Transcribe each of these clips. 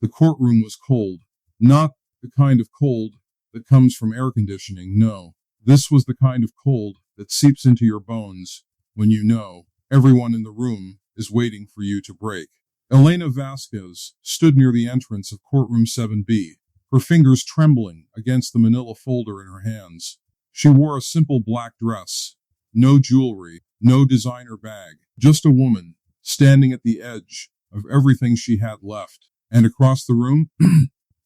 The courtroom was cold. Not the kind of cold that comes from air conditioning, no. This was the kind of cold that seeps into your bones when you know everyone in the room is waiting for you to break. Elena Vasquez stood near the entrance of courtroom 7B, her fingers trembling against the manila folder in her hands. She wore a simple black dress, no jewelry, no designer bag, just a woman standing at the edge of everything she had left. And across the room,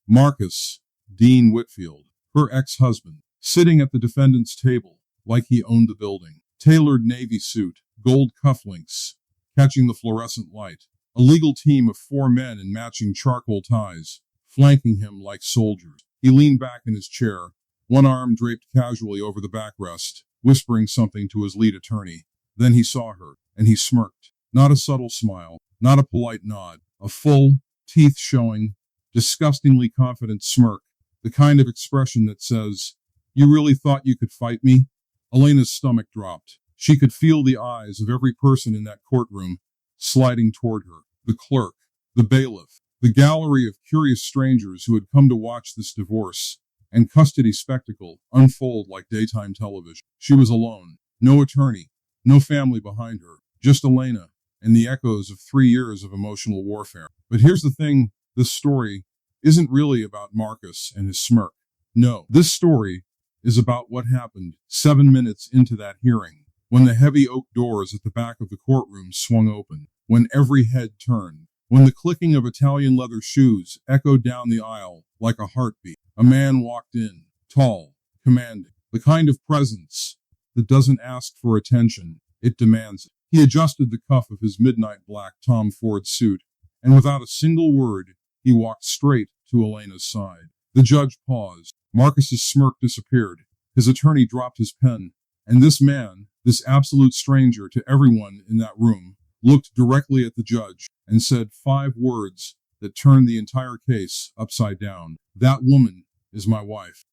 Marcus Dean Whitfield, her ex-husband, sitting at the defendant's table like he owned the building. Tailored navy suit, gold cufflinks, catching the fluorescent light. A legal team of 4 men in matching charcoal ties, flanking him like soldiers. He leaned back in his chair, one arm draped casually over the backrest, whispering something to his lead attorney. Then he saw her, and he smirked. Not a subtle smile, not a polite nod, a full, teeth showing, disgustingly confident smirk, the kind of expression that says, "You really thought you could fight me?" Elena's stomach dropped. She could feel the eyes of every person in that courtroom sliding toward her. The clerk, the bailiff, the gallery of curious strangers who had come to watch this divorce and custody spectacle unfold like daytime television. She was alone. No attorney, no family behind her, just Elena and the echoes of 3 years of emotional warfare. But here's the thing, this story isn't really about Marcus and his smirk. No, this story is about what happened 7 minutes into that hearing, when the heavy oak doors at the back of the courtroom swung open, when every head turned, when the clicking of Italian leather shoes echoed down the aisle like a heartbeat. A man walked in, tall, commanding, the kind of presence that doesn't ask for attention, it demands it. He adjusted the cuff of his midnight black Tom Ford suit, and without a single word, he walked straight to Elena's side. The judge paused. Marcus's smirk disappeared. His attorney dropped his pen, and this man, this absolute stranger to everyone in that room, looked directly at the judge and said 5 words that turned the entire case upside down. "That woman is my wife."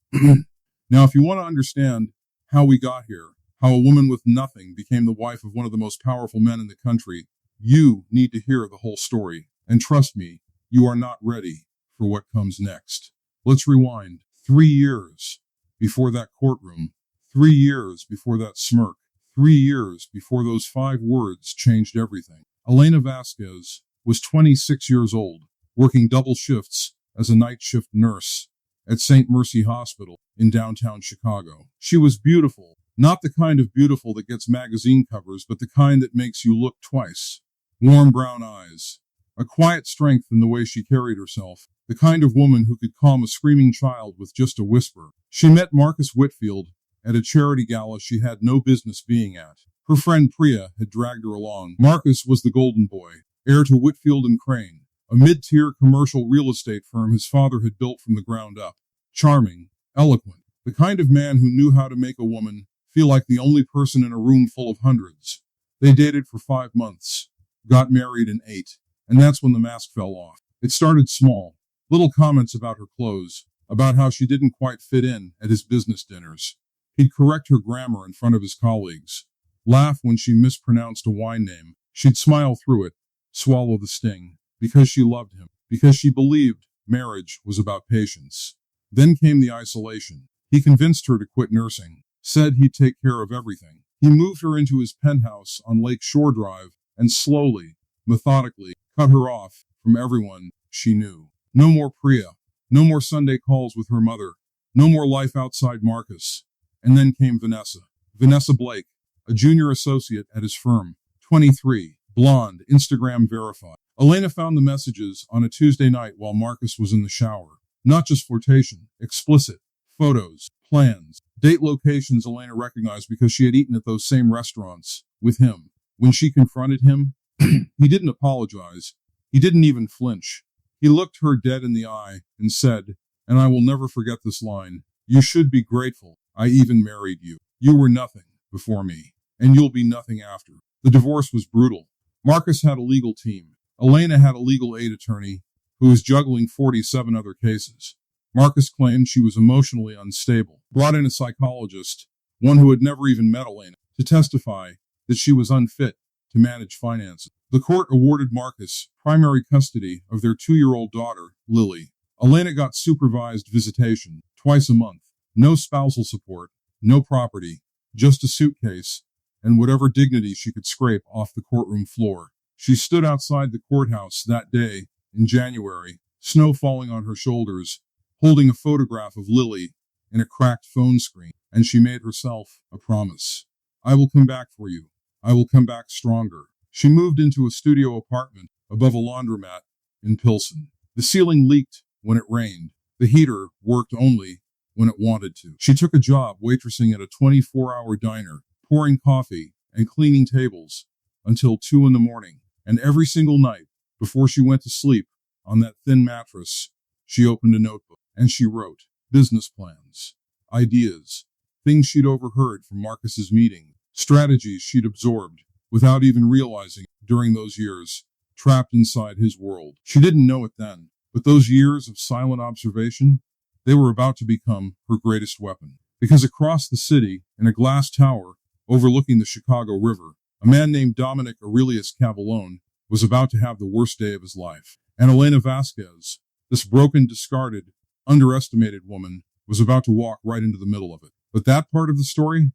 Now, if you want to understand how we got here, how a woman with nothing became the wife of one of the most powerful men in the country, you need to hear the whole story. And trust me, you are not ready for what comes next. Let's rewind 3 years before that courtroom, 3 years before that smirk, 3 years before those 5 words changed everything. Elena Vasquez was 26 years old, working double shifts as a night shift nurse at St. Mercy Hospital in downtown Chicago. She was beautiful, not the kind of beautiful that gets magazine covers, but the kind that makes you look twice. Warm brown eyes, a quiet strength in the way she carried herself, the kind of woman who could calm a screaming child with just a whisper. She met Marcus Whitfield at a charity gala she had no business being at. Her friend Priya had dragged her along. Marcus was the golden boy, heir to Whitfield and Crane, a mid-tier commercial real estate firm his father had built from the ground up. Charming, eloquent, the kind of man who knew how to make a woman feel like the only person in a room full of hundreds. They dated for 5 months, got married in 8, and that's when the mask fell off. It started small, little comments about her clothes, about how she didn't quite fit in at his business dinners. He'd correct her grammar in front of his colleagues, laugh when she mispronounced a wine name. She'd smile through it, swallow the sting, because she loved him, because she believed marriage was about patience. Then came the isolation. He convinced her to quit nursing, said he'd take care of everything. He moved her into his penthouse on Lake Shore Drive and slowly, methodically, cut her off from everyone she knew. No more Priya, no more Sunday calls with her mother, no more life outside Marcus. And then came Vanessa Blake, a junior associate at his firm, 23, blonde, Instagram verified. Elena found the messages on a Tuesday night while Marcus was in the shower. Not just flirtation, explicit, photos, plans, date locations Elena recognized because she had eaten at those same restaurants with him. When she confronted him, he didn't apologize. He didn't even flinch. He looked her dead in the eye and said, and I will never forget this line, "You should be grateful I even married you. You were nothing before me, and you'll be nothing after." The divorce was brutal. Marcus had a legal team. Elena had a legal aid attorney who was juggling 47 other cases. Marcus claimed she was emotionally unstable, brought in a psychologist, one who had never even met Elena, to testify that she was unfit to manage finances. The court awarded Marcus primary custody of their 2-year-old daughter, Lily. Elena got supervised visitation twice a month. No spousal support, no property, just a suitcase, and whatever dignity she could scrape off the courtroom floor. She stood outside the courthouse that day in January, snow falling on her shoulders, holding a photograph of Lily in a cracked phone screen, and she made herself a promise. I will come back for you. I will come back stronger. She moved into a studio apartment above a laundromat in Pilsen. The ceiling leaked when it rained. The heater worked only when it wanted to. She took a job waitressing at a 24-hour diner, pouring coffee and cleaning tables until 2 a.m. And every single night, before she went to sleep on that thin mattress, she opened a notebook and she wrote business plans, ideas, things she'd overheard from Marcus's meeting, strategies she'd absorbed without even realizing it during those years, trapped inside his world. She didn't know it then, but those years of silent observation, they were about to become her greatest weapon. Because across the city, in a glass tower overlooking the Chicago River, a man named Dominic Aurelius Cavallone was about to have the worst day of his life. And Elena Vasquez, this broken, discarded, underestimated woman, was about to walk right into the middle of it. But that part of the story,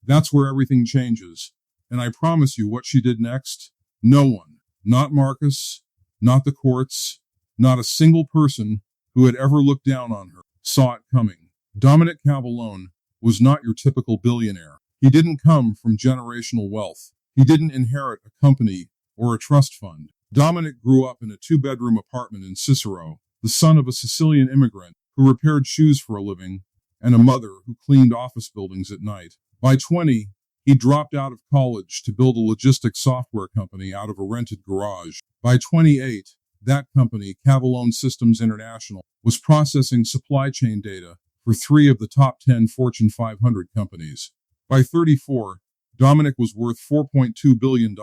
that's where everything changes. And I promise you what she did next, no one, not Marcus, not the courts, not a single person who had ever looked down on her, saw it coming. Dominic Cavallone was not your typical billionaire. He didn't come from generational wealth. He didn't inherit a company or a trust fund. Dominic grew up in a 2-bedroom apartment in Cicero, the son of a Sicilian immigrant who repaired shoes for a living and a mother who cleaned office buildings at night. By 20, he dropped out of college to build a logistics software company out of a rented garage. By 28, that company, Cavallone Systems International, was processing supply chain data for 3 of the top 10 Fortune 500 companies. By 34, Dominic was worth $4.2 billion.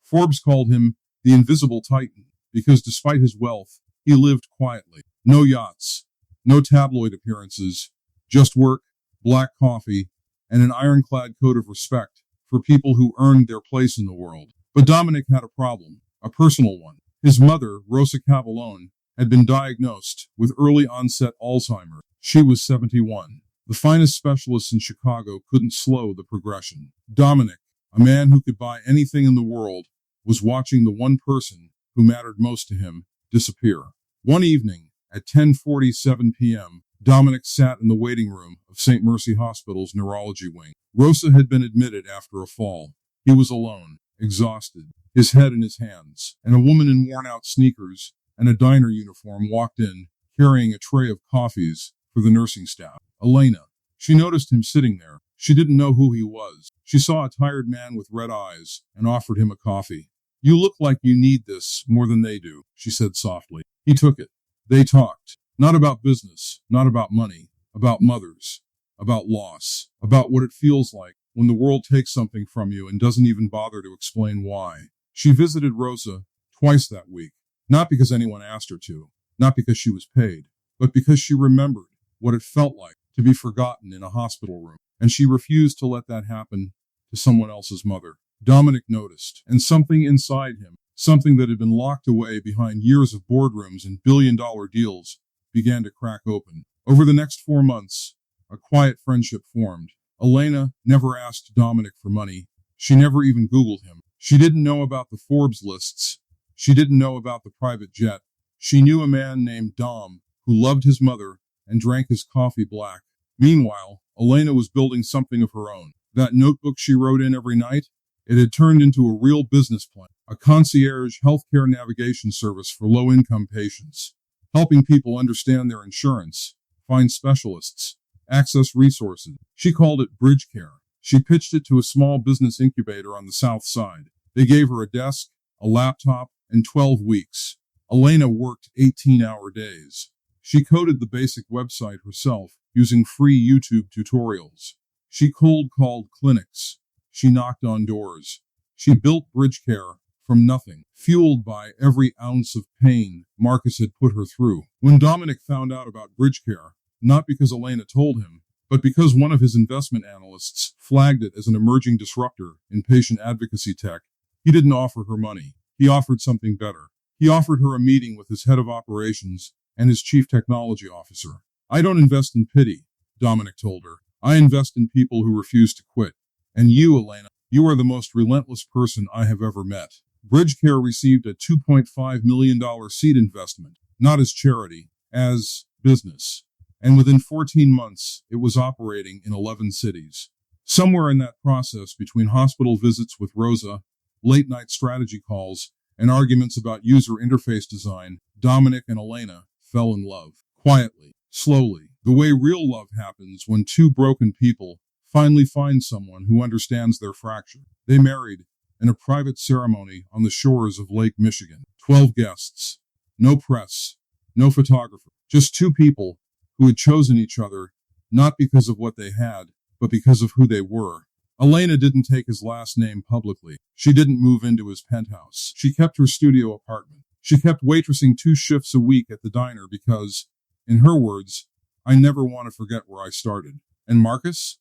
Forbes called him the invisible titan because despite his wealth, he lived quietly. No yachts, no tabloid appearances, just work, black coffee, and an ironclad code of respect for people who earned their place in the world. But Dominic had a problem, a personal one. His mother, Rosa Cavallone, had been diagnosed with early onset Alzheimer's. She was 71. The finest specialists in Chicago couldn't slow the progression. Dominic, a man who could buy anything in the world, was watching the one person who mattered most to him disappear. One evening, at 10:47 p.m., Dominic sat in the waiting room of St. Mercy Hospital's neurology wing. Rosa had been admitted after a fall. He was alone, exhausted, his head in his hands, and a woman in worn-out sneakers and a diner uniform walked in, carrying a tray of coffees for the nursing staff. Elena. She noticed him sitting there. She didn't know who he was. She saw a tired man with red eyes and offered him a coffee. You look like you need this more than they do, she said softly. He took it. They talked. Not about business, not about money, about mothers, about loss, about what it feels like when the world takes something from you and doesn't even bother to explain why. She visited Rosa twice that week, not because anyone asked her to, not because she was paid, but because she remembered what it felt like to be forgotten in a hospital room, and she refused to let that happen to someone else's mother. Dominic noticed, and something inside him, something that had been locked away behind years of boardrooms and billion-dollar deals, began to crack open. Over the next 4 months, a quiet friendship formed. Elena never asked Dominic for money. She never even Googled him. She didn't know about the Forbes lists. She didn't know about the private jet. She knew a man named Dom who loved his mother and drank his coffee black. Meanwhile, Elena was building something of her own. That notebook she wrote in every night, it had turned into a real business plan, a concierge healthcare navigation service for low-income patients, helping people understand their insurance, find specialists, access resources. She called it Bridge Care. She pitched it to a small business incubator on the South Side. They gave her a desk, a laptop, and 12 weeks. Elena worked 18-hour days. She coded the basic website herself using free YouTube tutorials. She cold-called clinics. She knocked on doors. She built Bridge Care from nothing, fueled by every ounce of pain Marcus had put her through. When Dominic found out about Bridge Care, not because Elena told him, but because one of his investment analysts flagged it as an emerging disruptor in patient advocacy tech, He didn't offer her money. He offered something better. He offered her a meeting with his head of operations and his chief technology officer. I don't invest in pity, Dominic told her. I invest in people who refuse to quit. And you, Elena, you are the most relentless person I have ever met. Bridgecare received a $2.5 million seed investment, not as charity, as business. And within 14 months, it was operating in 11 cities. Somewhere in that process, between hospital visits with Rosa, late-night strategy calls, and arguments about user interface design, Dominic and Elena fell in love. Quietly, slowly, the way real love happens when two broken people finally find someone who understands their fracture. They married in a private ceremony on the shores of Lake Michigan. 12 guests. No press. No photographer. Just two people who had chosen each other not because of what they had, but because of who they were. Elena didn't take his last name publicly. She didn't move into his penthouse. She kept her studio apartment. She kept waitressing 2 shifts a week at the diner because, in her words, I never want to forget where I started. And Marcus?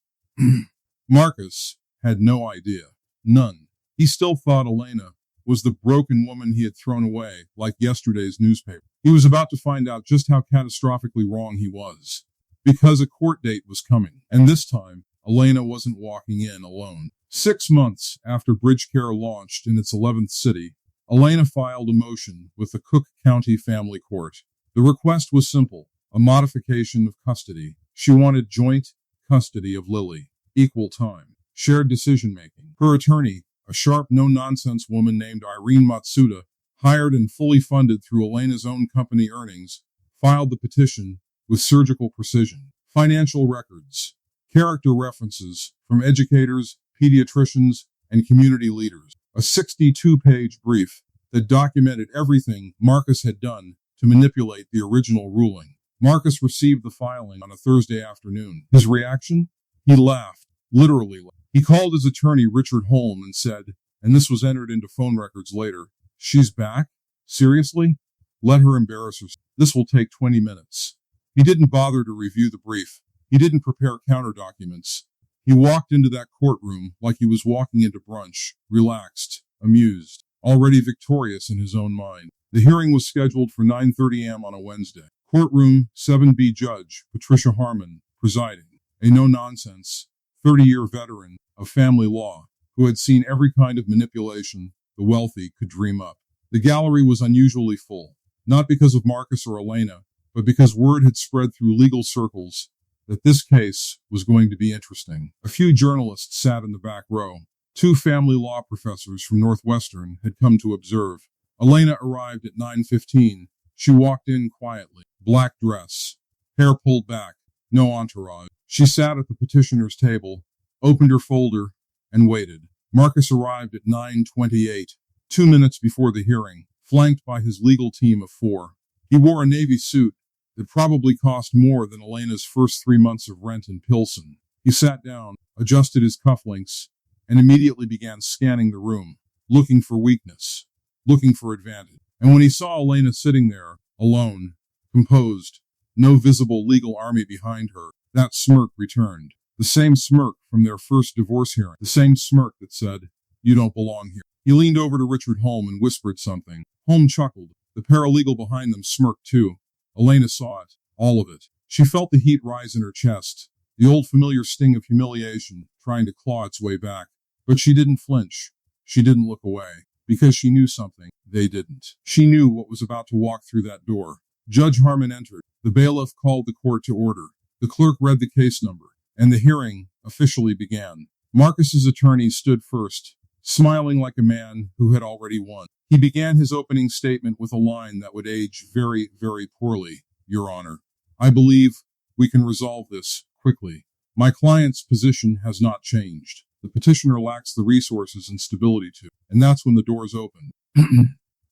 Marcus had no idea. None. He still thought Elena was the broken woman he had thrown away, like yesterday's newspaper. He was about to find out just how catastrophically wrong he was. Because a court date was coming. And this time, Elena wasn't walking in alone. 6 months after Bridgecare launched in its 11th city, Elena filed a motion with the Cook County Family Court. The request was simple, a modification of custody. She wanted joint custody of Lily, equal time, shared decision-making. Her attorney, a sharp, no-nonsense woman named Irene Matsuda, hired and fully funded through Elena's own company earnings, filed the petition with surgical precision. Financial records, character references from educators, pediatricians, and community leaders. A 62-page brief that documented everything Marcus had done to manipulate the original ruling. Marcus received the filing on a Thursday afternoon. His reaction? He laughed, literally laughed. He called his attorney Richard Holm and said, and this was entered into phone records later, "She's back? Seriously? Let her embarrass herself. This will take 20 minutes. He didn't bother to review the brief. He didn't prepare counter documents. He walked into that courtroom like he was walking into brunch, relaxed, amused, already victorious in his own mind. The hearing was scheduled for 9:30 a.m. on a Wednesday. Courtroom 7B Judge Patricia Harmon presiding, a no-nonsense, 30-year veteran of family law who had seen every kind of manipulation the wealthy could dream up. The gallery was unusually full, not because of Marcus or Elena, but because word had spread through legal circles that this case was going to be interesting. A few journalists sat in the back row. 2 family law professors from Northwestern had come to observe. Elena arrived at 9:15. She walked in quietly, black dress, hair pulled back, no entourage. She sat at the petitioner's table, opened her folder, and waited. Marcus arrived at 9:28, 2 minutes before the hearing, flanked by his legal team of 4. He wore a navy suit that probably cost more than Elena's first 3 months of rent in Pilsen. He sat down, adjusted his cufflinks, and immediately began scanning the room, looking for weakness, looking for advantage. And when he saw Elena sitting there, alone, composed, no visible legal army behind her, that smirk returned. The same smirk from their first divorce hearing. The same smirk that said, "You don't belong here." He leaned over to Richard Holm and whispered something. Holm chuckled. The paralegal behind them smirked too. Elena saw it, all of it. She felt the heat rise in her chest, the old familiar sting of humiliation trying to claw its way back. But she didn't flinch. She didn't look away, because she knew something they didn't. She knew what was about to walk through that door. Judge Harmon entered. The bailiff called the court to order. The clerk read the case number, and the hearing officially began. Marcus's attorney stood first, smiling like a man who had already won. He began his opening statement with a line that would age very, very poorly. "Your Honor, I believe we can resolve this quickly. My client's position has not changed. The petitioner lacks the resources and stability to." And that's when the doors opened.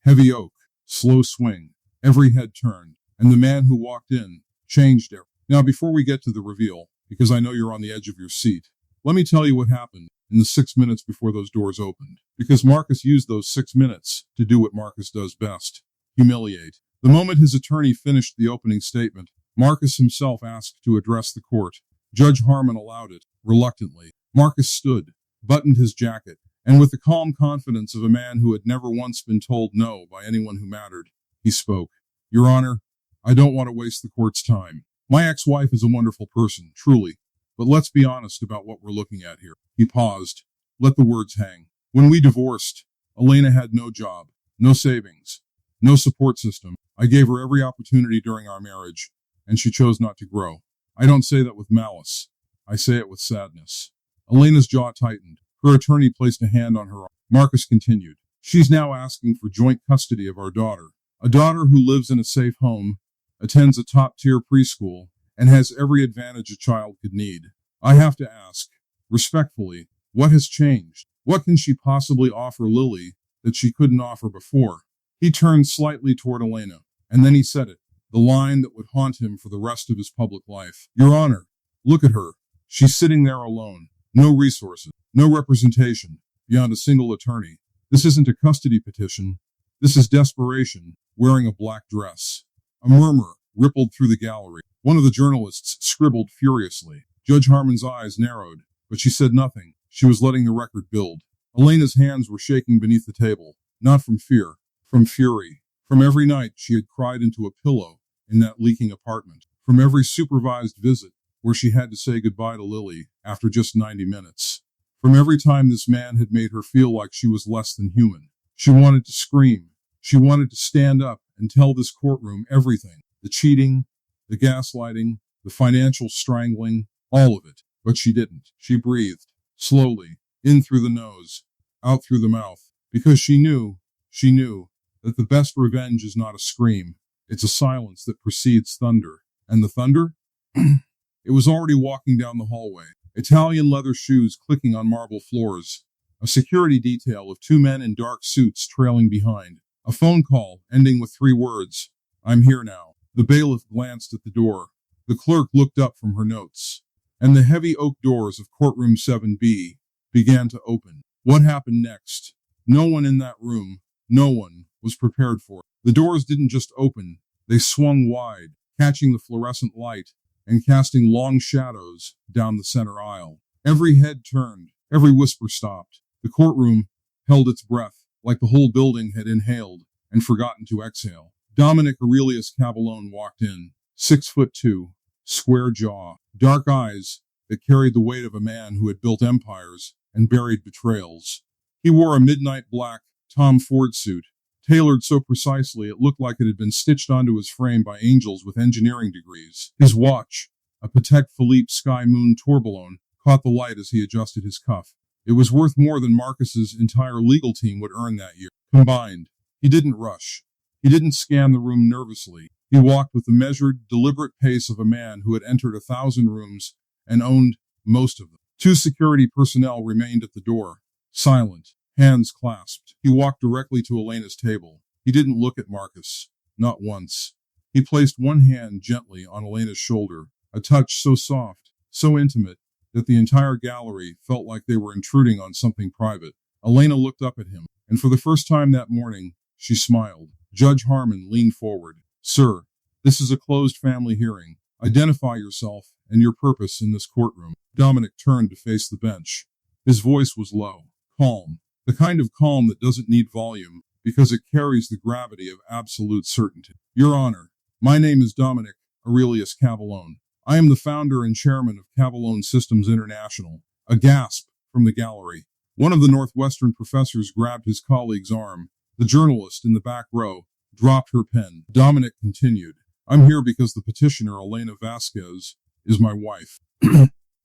Heavy oak, slow swing, every head turned, and the man who walked in changed everything. Now, before we get to the reveal, because I know you're on the edge of your seat, let me tell you what happened in the 6 minutes before those doors opened. Because Marcus used those 6 minutes to do what Marcus does best, humiliate. The moment his attorney finished the opening statement, Marcus himself asked to address the court. Judge Harmon allowed it, reluctantly. Marcus stood, buttoned his jacket, And with the calm confidence of a man who had never once been told no by anyone who mattered, he spoke. Your Honor, I don't want to waste the court's time. My ex-wife is a wonderful person, truly. But let's be honest about what we're looking at here. He paused. Let the words hang. When we divorced, Elena had no job, no savings, no support system. I gave her every opportunity during our marriage, and she chose not to grow. I don't say that with malice. I say it with sadness. Elena's jaw tightened. Her attorney placed a hand on her arm. Marcus continued. She's now asking for joint custody of our daughter. A daughter who lives in a safe home, attends a top-tier preschool, and has every advantage a child could need. I have to ask, respectfully, what has changed? What can she possibly offer Lily that she couldn't offer before? He turned slightly toward Elena, and then he said it, the line that would haunt him for the rest of his public life. Your Honor, look at her. She's sitting there alone. No resources, no representation, beyond a single attorney. This isn't a custody petition. This is desperation, wearing a black dress. A murmur rippled through the gallery. One of the journalists scribbled furiously. Judge Harmon's eyes narrowed, but she said nothing. She was letting the record build. Elena's hands were shaking beneath the table, not from fear, from fury. From every night she had cried into a pillow in that leaking apartment. From every supervised visit where she had to say goodbye to Lily after just 90 minutes. From every time this man had made her feel like she was less than human. She wanted to scream. She wanted to stand up and tell this courtroom everything. The cheating, the gaslighting, the financial strangling, all of it. But she didn't. She breathed, slowly, in through the nose, out through the mouth, because she knew that the best revenge is not a scream. It's a silence that precedes thunder. And the thunder? It was already walking down the hallway, Italian leather shoes clicking on marble floors, a security detail of 2 men in dark suits trailing behind, a phone call ending with 3 words, I'm here now. The bailiff glanced at the door. The clerk looked up from her notes, and the heavy oak doors of courtroom 7B began to open. What happened next? No one in that room, no one, was prepared for it. The doors didn't just open, they swung wide, catching the fluorescent light and casting long shadows down the center aisle. Every head turned, every whisper stopped. The courtroom held its breath, like the whole building had inhaled and forgotten to exhale. Dominic Aurelius Cavallone walked in, 6'2", square jaw, dark eyes that carried the weight of a man who had built empires and buried betrayals. He wore a midnight black Tom Ford suit, tailored so precisely it looked like it had been stitched onto his frame by angels with engineering degrees. His watch, a Patek Philippe Sky Moon Tourbillon, caught the light as he adjusted his cuff. It was worth more than Marcus's entire legal team would earn that year, combined. He didn't rush. He didn't scan the room nervously. He walked with the measured, deliberate pace of a man who had entered 1,000 rooms and owned most of them. 2 security personnel remained at the door, silent, hands clasped. He walked directly to Elena's table. He didn't look at Marcus, not once. He placed one hand gently on Elena's shoulder, a touch so soft, so intimate, that the entire gallery felt like they were intruding on something private. Elena looked up at him, and for the first time that morning, she smiled. Judge Harmon leaned forward. Sir, this is a closed family hearing. Identify yourself and your purpose in this courtroom. Dominic turned to face the bench. His voice was low, calm, the kind of calm that doesn't need volume because it carries the gravity of absolute certainty. Your Honor, my name is Dominic Aurelius Cavallone. I am the founder and chairman of Cavallone Systems International. A gasp from the gallery. One of the Northwestern professors grabbed his colleague's arm. The journalist in the back row dropped her pen. Dominic continued. I'm here because the petitioner, Elena Vasquez, is my wife.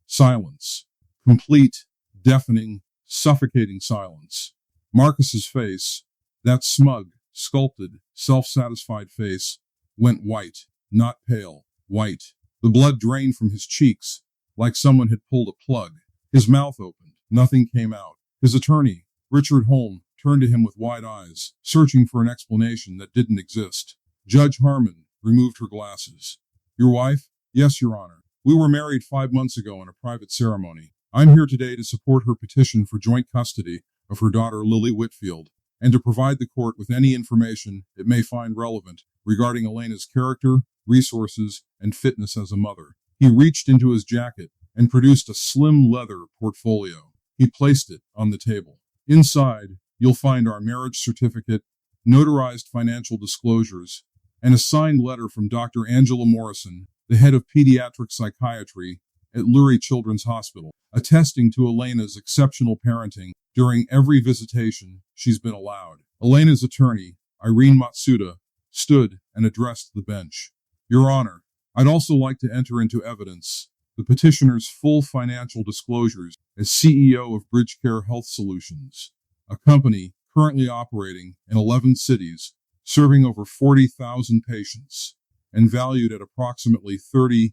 Silence. Complete, deafening, suffocating silence. Marcus's face, that smug, sculpted, self-satisfied face, went white, not pale, white. The blood drained from his cheeks, like someone had pulled a plug. His mouth opened. Nothing came out. His attorney, Richard Holm, turned to him with wide eyes, searching for an explanation that didn't exist. Judge Harmon removed her glasses. Your wife? Yes, Your Honor. We were married 5 months ago in a private ceremony. I'm here today to support her petition for joint custody of her daughter Lily Whitfield, and to provide the court with any information it may find relevant regarding Elena's character, resources, and fitness as a mother. He reached into his jacket and produced a slim leather portfolio. He placed it on the table. Inside, you'll find our marriage certificate, notarized financial disclosures, and a signed letter from Dr. Angela Morrison, the head of pediatric psychiatry at Lurie Children's Hospital, attesting to Elena's exceptional parenting during every visitation she's been allowed. Elena's attorney, Irene Matsuda, stood and addressed the bench. Your Honor, I'd also like to enter into evidence the petitioner's full financial disclosures as CEO of Bridgecare Health Solutions, a company currently operating in 11 cities, serving over 40,000 patients, and valued at approximately $38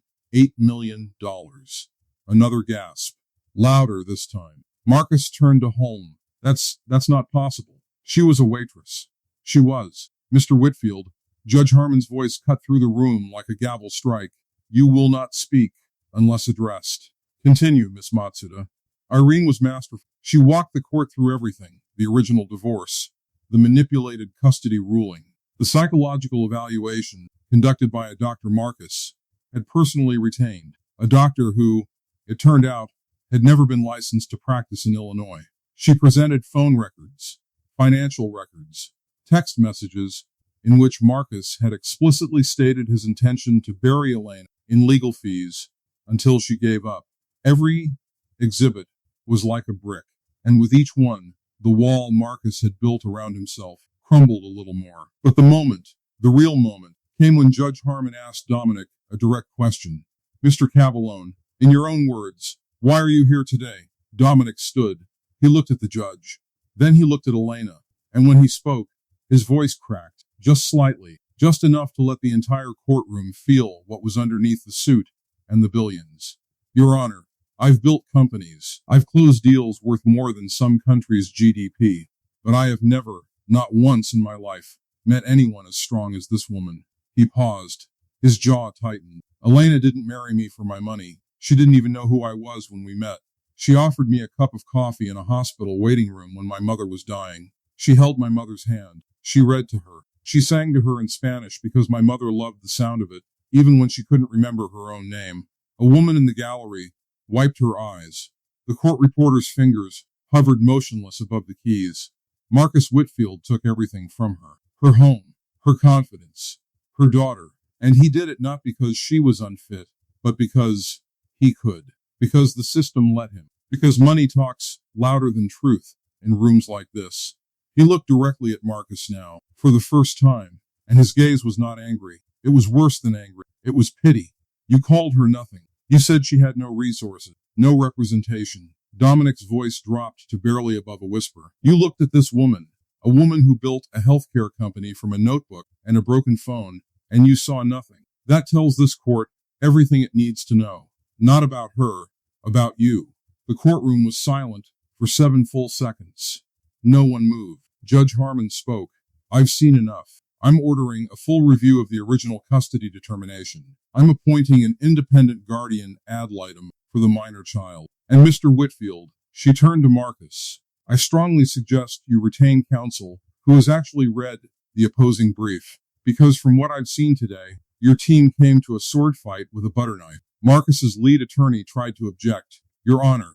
million. Another gasp. Louder this time. Marcus turned to Holm. That's not possible. She was a waitress. She was. Mr. Whitfield, Judge Harmon's voice cut through the room like a gavel strike. You will not speak unless addressed. Continue, Miss Matsuda. Irene was masterful. She walked the court through everything: the original divorce, the manipulated custody ruling, the psychological evaluation conducted by a Dr. Marcus had personally retained, a doctor who, it turned out, had never been licensed to practice in Illinois. She presented phone records, financial records, text messages in which Marcus had explicitly stated his intention to bury Elena in legal fees until she gave up. Every exhibit was like a brick, and with each one, the wall Marcus had built around himself crumbled a little more. But the moment, the real moment, came when Judge Harmon asked Dominic a direct question. Mr. Cavallone, in your own words, why are you here today? Dominic stood. He looked at the judge. Then he looked at Elena, and when he spoke, his voice cracked, just slightly, just enough to let the entire courtroom feel what was underneath the suit and the billions. Your Honor, I've built companies. I've closed deals worth more than some countries' GDP, but I have never, not once in my life, met anyone as strong as this woman. He paused. His jaw tightened. Elena didn't marry me for my money. She didn't even know who I was when we met. She offered me a cup of coffee in a hospital waiting room when my mother was dying. She held my mother's hand. She read to her. She sang to her in Spanish because my mother loved the sound of it, even when she couldn't remember her own name. A woman in the gallery wiped her eyes. The court reporter's fingers hovered motionless above the keys. Marcus Whitfield took everything from her. Her home, her confidence, her daughter. And he did it not because she was unfit, but because he could. Because the system let him. Because money talks louder than truth in rooms like this. He looked directly at Marcus now, for the first time, and his gaze was not angry. It was worse than angry. It was pity. You called her nothing. You said she had no resources, no representation. Dominic's voice dropped to barely above a whisper. You looked at this woman, a woman who built a healthcare company from a notebook and a broken phone, and you saw nothing. That tells this court everything it needs to know. Not about her, about you. The courtroom was silent for 7 full seconds. No one moved. Judge Harmon spoke. I've seen enough. I'm ordering a full review of the original custody determination. I'm appointing an independent guardian ad litem for the minor child. And Mr. Whitfield, she turned to Marcus. I strongly suggest you retain counsel who has actually read the opposing brief, because from what I've seen today, your team came to a sword fight with a butter knife. Marcus's lead attorney tried to object. Your Honor,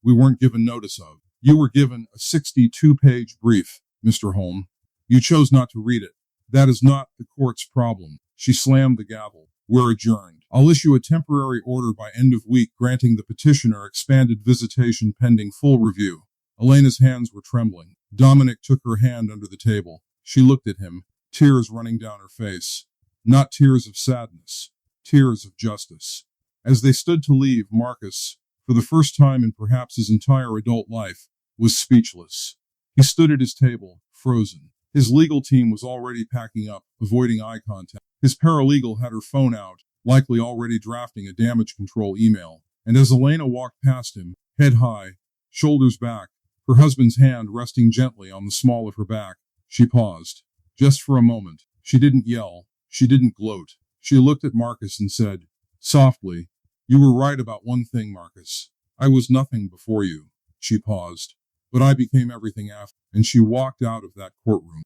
we weren't given notice of. You were given a 62-page brief, Mr. Holm. You chose not to read it. That is not the court's problem. She slammed the gavel. We're adjourned. I'll issue a temporary order by end of week granting the petitioner expanded visitation pending full review. Elena's hands were trembling. Dominic took her hand under the table. She looked at him, tears running down her face. Not tears of sadness, tears of justice. As they stood to leave, Marcus, for the first time in perhaps his entire adult life, was speechless. He stood at his table, frozen. His legal team was already packing up, avoiding eye contact. His paralegal had her phone out, likely already drafting a damage control email. And as Elena walked past him, head high, shoulders back, her husband's hand resting gently on the small of her back, she paused. Just for a moment. She didn't yell. She didn't gloat. She looked at Marcus and said, softly, you were right about one thing, Marcus. I was nothing before you. She paused. But I became everything after. And she walked out of that courtroom.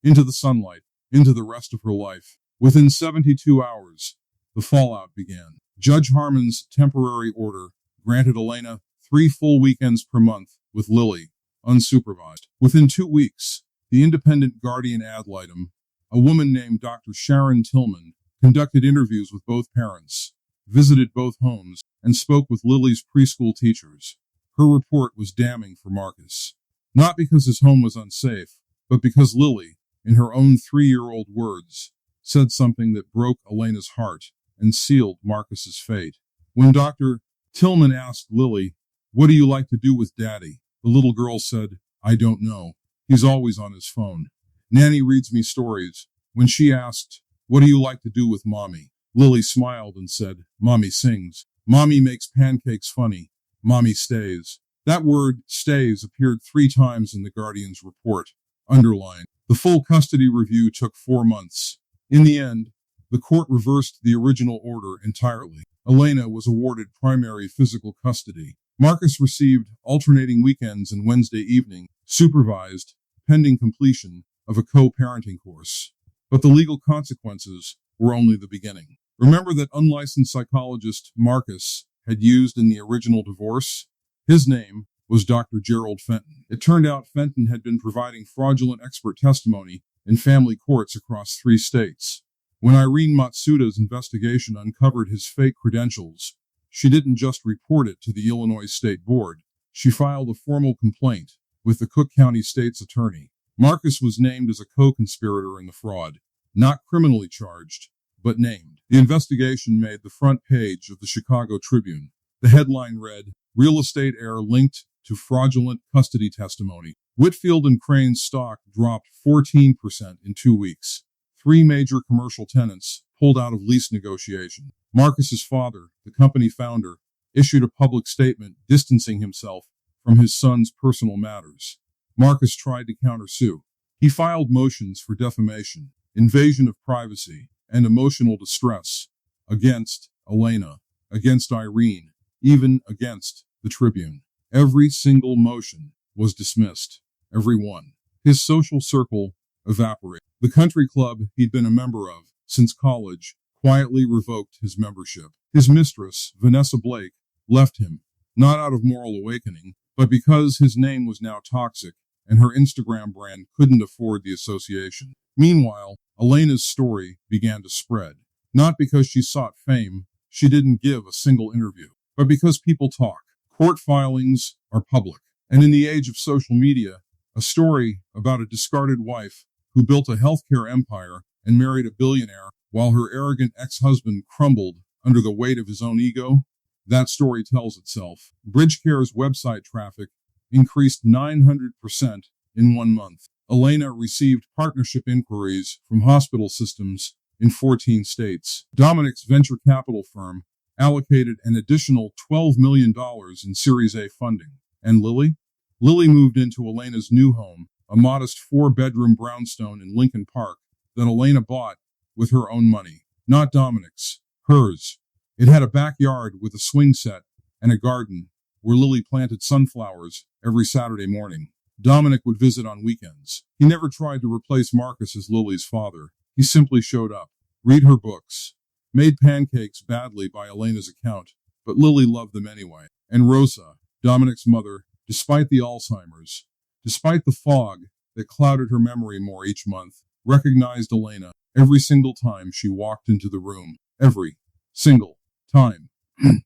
Into the sunlight. Into the rest of her life. Within 72 hours, the fallout began. Judge Harmon's temporary order granted Elena 3 full weekends per month with Lily, unsupervised. Within 2 weeks, the Independent Guardian ad litem, a woman named Dr. Sharon Tillman, conducted interviews with both parents, visited both homes, and spoke with Lily's preschool teachers. Her report was damning for Marcus. Not because his home was unsafe, but because Lily, in her own 3-year-old words, said something that broke Elena's heart and sealed Marcus's fate. When Dr. Tillman asked Lily, "What do you like to do with Daddy?" the little girl said, "I don't know. He's always on his phone. Nanny reads me stories." When she asked, "What do you like to do with Mommy?" Lily smiled and said, "Mommy sings. Mommy makes pancakes funny. Mommy stays." That word, stays, appeared 3 times in the Guardian's report, underlined. The full custody review took 4 months. In the end, the court reversed the original order entirely. Elena was awarded primary physical custody. Marcus received alternating weekends and Wednesday evening, supervised, pending completion of a co-parenting course. But the legal consequences were only the beginning. Remember that unlicensed psychologist Marcus had used in the original divorce? His name was Dr. Gerald Fenton. It turned out Fenton had been providing fraudulent expert testimony in family courts across 3 states. When Irene Matsuda's investigation uncovered his fake credentials, she didn't just report it to the Illinois State Board. She filed a formal complaint with the Cook County State's attorney. Marcus was named as a co-conspirator in the fraud, not criminally charged, but named. The investigation made the front page of the Chicago Tribune. The headline read, "Real estate heir linked to fraudulent custody testimony." Whitfield and Crane's stock dropped 14% in 2 weeks. 3 major commercial tenants pulled out of lease negotiation. Marcus's father, the company founder, issued a public statement distancing himself from his son's personal matters. Marcus tried to countersue. He filed motions for defamation, invasion of privacy, and emotional distress against Elena, against Irene, even against the Tribune. Every single motion was dismissed. Every one. His social circle evaporated. The country club he'd been a member of since college quietly revoked his membership. His mistress, Vanessa Blake, left him, not out of moral awakening, but because his name was now toxic and her Instagram brand couldn't afford the association. Meanwhile, Elena's story began to spread. Not because she sought fame, she didn't give a single interview, but because people talk. Court filings are public. And in the age of social media, a story about a discarded wife who built a healthcare empire and married a billionaire while her arrogant ex-husband crumbled under the weight of his own ego, that story tells itself. Bridgecare's website traffic increased 900% in 1 month. Elena received partnership inquiries from hospital systems in 14 states. Dominic's venture capital firm allocated an additional $12 million in Series A funding. And Lily? Lily moved into Elena's new home, a modest 4-bedroom brownstone in Lincoln Park that Elena bought with her own money. Not Dominic's, hers. It had a backyard with a swing set and a garden where Lily planted sunflowers every Saturday morning. Dominic would visit on weekends. He never tried to replace Marcus as Lily's father. He simply showed up, read her books, made pancakes badly by Elena's account, but Lily loved them anyway. And Rosa, Dominic's mother, despite the Alzheimer's, despite the fog that clouded her memory more each month, recognized Elena every single time she walked into the room. Every single time.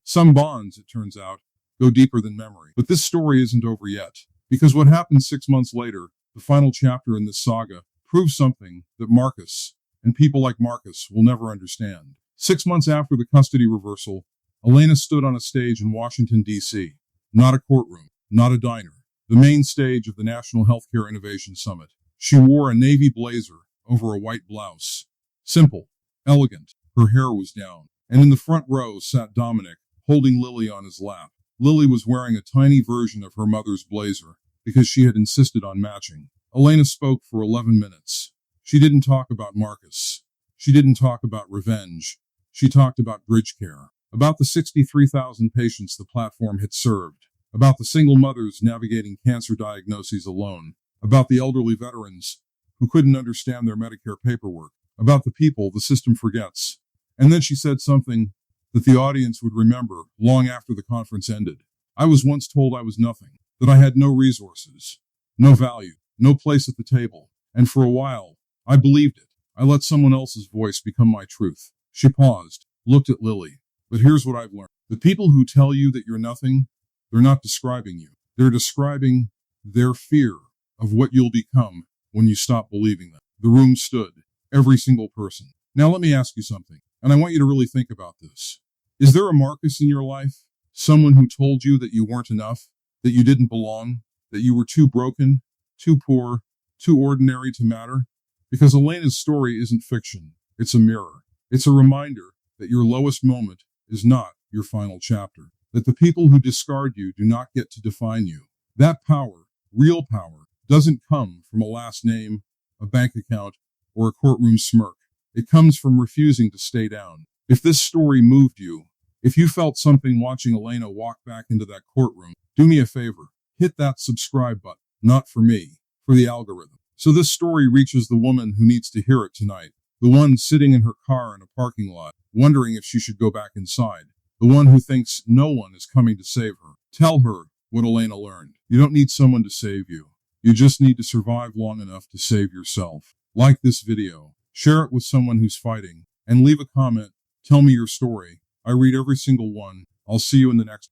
Some bonds, it turns out, go deeper than memory. But this story isn't over yet, because what happened 6 months later, the final chapter in this saga, proves something that Marcus and people like Marcus will never understand. 6 months after the custody reversal, Elena stood on a stage in Washington, D.C. Not a courtroom, not a diner, the main stage of the National Healthcare Innovation Summit. She wore a navy blazer over a white blouse. Simple, elegant, her hair was down. And in the front row sat Dominic, holding Lily on his lap. Lily was wearing a tiny version of her mother's blazer, because she had insisted on matching. Elena spoke for 11 minutes. She didn't talk about Marcus. She didn't talk about revenge. She talked about Bridgecare, about the 63,000 patients the platform had served, about the single mothers navigating cancer diagnoses alone, about the elderly veterans who couldn't understand their Medicare paperwork, about the people the system forgets. And then she said something that the audience would remember long after the conference ended. "I was once told I was nothing, that I had no resources, no value, no place at the table. And for a while, I believed it. I let someone else's voice become my truth. She paused, looked at Lily. But here's what I've learned. The people who tell you that you're nothing, they're not describing you. They're describing their fear of what you'll become when you stop believing them. The room stood, every single person. Now let me ask you something, and I want you to really think about this. Is there a Marcus in your life? Someone who told you that you weren't enough, that you didn't belong, that you were too broken, too poor, too ordinary to matter? Because Elena's story isn't fiction. It's a mirror. It's a reminder that your lowest moment is not your final chapter. That the people who discard you do not get to define you. That power, real power, doesn't come from a last name, a bank account, or a courtroom smirk. It comes from refusing to stay down. If this story moved you, if you felt something watching Elena walk back into that courtroom, do me a favor. Hit that subscribe button. Not for me, for the algorithm. So this story reaches the woman who needs to hear it tonight. The one sitting in her car in a parking lot, wondering if she should go back inside. The one who thinks no one is coming to save her. Tell her what Elena learned. You don't need someone to save you. You just need to survive long enough to save yourself. Like this video, share it with someone who's fighting, and leave a comment. Tell me your story. I read every single one. I'll see you in the next